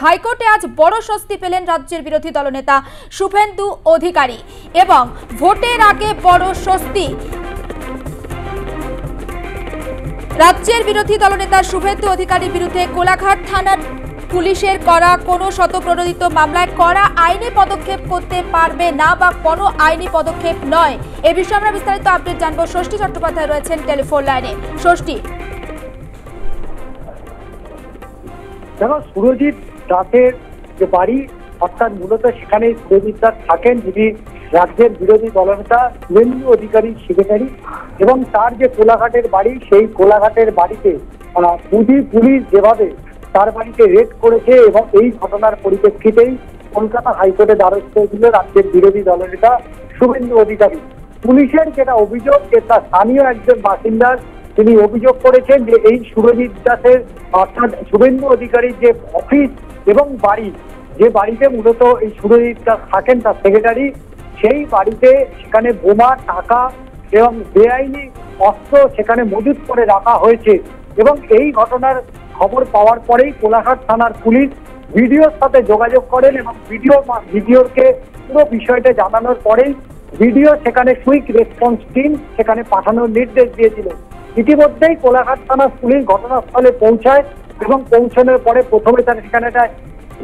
হাইকোর্টে আজ বড় স্বস্তি পেলেন রাজ্যের বিরোধী দলনেতা শুভেন্দু অধিকারী এবং ভোটের আগে বড় স্বস্তি। রাজ্যের বিরোধী দলনেতা শুভেন্দু অধিকারীর বিরুদ্ধে কোলাঘাট থানার পুলিশের করা কোনো শতপ্রণোদিত মামলায় কড়া আইনি পদক্ষেপ করতে পারবে না বা কোনো আইনি পদক্ষেপ নয়। এ বিষয়ে আমরা বিস্তারিত আপডেট জানবো। ষষ্ঠী চট্টোপাধ্যায় রয়েছেন টেলিফোন লাইনে। ষষ্ঠী, দেখো, সুরজিৎ দাসের যে বাড়ি, অর্থাৎ মূলত সেখানে সুরজিৎ দাস থাকেন, যিনি রাজ্যের বিরোধী দলনেতা শুভেন্দু অধিকারী সেক্রেটারি, এবং তার যে কোলাঘাটের বাড়ি, সেই কোলাঘাটের বাড়িতে পুলিশ যেভাবে তার বাড়িতে রেড করেছে এবং এই ঘটনার পরিপ্রেক্ষিতেই কলকাতা হাইকোর্টে দ্বারস্থ হয়েছিল রাজ্যের বিরোধী দলনেতা শুভেন্দু অধিকারী। পুলিশের যেটা অভিযোগ, যে তার স্থানীয় একজন বাসিন্দার তিনি অভিযোগ করেছেন যে এই সুরজিৎ দাসের অর্থাৎ শুভেন্দু অধিকারীর যে অফিস এবং বাড়ি, যে বাড়িতে মূলত এই সুরজিৎ দাস থাকেন তার সেক্রেটারি, সেই বাড়িতে সেখানে বোমা, টাকা এবং বেআইনি অস্ত্র সেখানে মজুত করে রাখা হয়েছে। এবং এই ঘটনার খবর পাওয়ার পরেই কোলাঘাট থানার পুলিশ ভিডিওর সাথে যোগাযোগ করেন এবং ভিডিওকে পুরো বিষয়টা জানানোর পরেই ভিডিও সেখানে কুইক রেসপন্স টিম সেখানে পাঠানোর নির্দেশ দিয়েছিল। ইতিমধ্যেই কোলাঘাট থানার পুলিশ ঘটনাস্থলে পৌঁছায় এবং পৌঁছানোর পরে প্রথমে তারা সেখানে একটা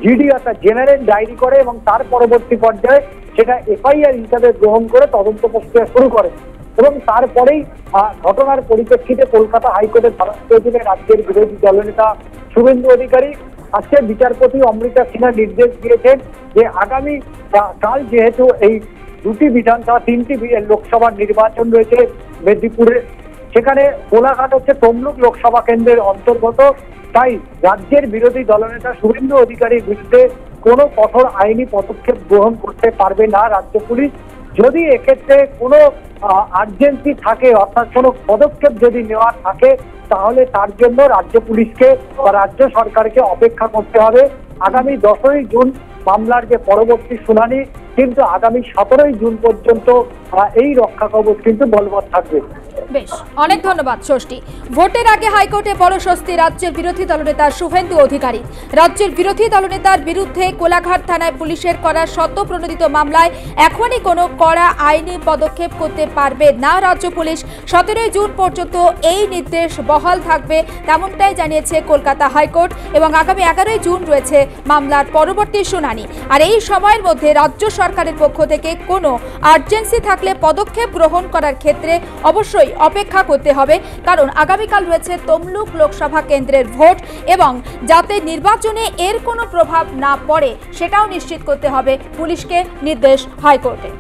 জিডি অর্থাৎ জেনারেল ডায়েরি করে এবং তার পরবর্তী পর্যায়ে সেটা এফআইআর হিসাবে গ্রহণ করে তদন্ত প্রক্রিয়া শুরু করে। এবং তারপরেই ঘটনার পরিপ্রেক্ষিতে কলকাতা হাইকোর্টের দ্বারস্থ হয়েছিলেন রাজ্যের বিরোধী দলনেতা শুভেন্দু অধিকারী। আজকে বিচারপতি অমৃতা সিনহা নির্দেশ দিয়েছেন যে আগামী কাল যেহেতু এই দুটি বিধানসভা, তিনটি লোকসভার নির্বাচন রয়েছে মেদিনীপুরে, সেখানে কোলাঘাট হচ্ছে তমলুক লোকসভা কেন্দ্রের অন্তর্গত, তাই রাজ্যের বিরোধী দলনেতা শুভেন্দু অধিকারীর বিরুদ্ধে কোনো কঠোর আইনি পদক্ষেপ গ্রহণ করতে পারবে না রাজ্য পুলিশ। যদি এক্ষেত্রে কোনো আর্জেন্সি থাকে, অর্থাৎ কোনো পদক্ষেপ যদি নেওয়া থাকে, তাহলে তার জন্য রাজ্য পুলিশকে বা রাজ্য সরকারকে অপেক্ষা করতে হবে। আগামী 10ই জুন মামলার যে পরবর্তী শুনানি, কিন্তু আগামী 17ই জুন পর্যন্ত এই রক্ষা কবচ কিন্তু বলবৎ থাকবে। বেশ, অনেক ধন্যবাদ ষষ্ঠী। ভোটের আগে হাইকোর্টে বড় স্বস্তি রাজ্যের বিরোধী দলনেতা শুভেন্দু অধিকারী। রাজ্যের বিরোধী দলনেতার বিরুদ্ধে কোলাঘাট থানায় পুলিশের করা শতপ্রণোদিত মামলায় এখনই কোনো কড়া আইনি পদক্ষেপ করতে পারবে না রাজ্য পুলিশ। 17ই জুন পর্যন্ত এই নির্দেশ বহাল থাকবে, তেমনটাই জানিয়েছে কলকাতা হাইকোর্ট। এবং আগামী 11ই জুন রয়েছে মামলার পরবর্তী শুনানি। আর এই সময়ের মধ্যে রাজ্য সরকারের পক্ষ থেকে কোনো আর্জেন্সি থাকলে পদক্ষেপ গ্রহণ করার ক্ষেত্রে অবশ্যই অপেক্ষা করতে হবে, কারণ আগামীকাল রয়েছে তমলুক লোকসভা কেন্দ্রের ভোট এবং যাতে নির্বাচনে এর কোনো প্রভাব না পড়ে সেটাও নিশ্চিত করতে হবে পুলিশকে, নির্দেশ হাইকোর্টে।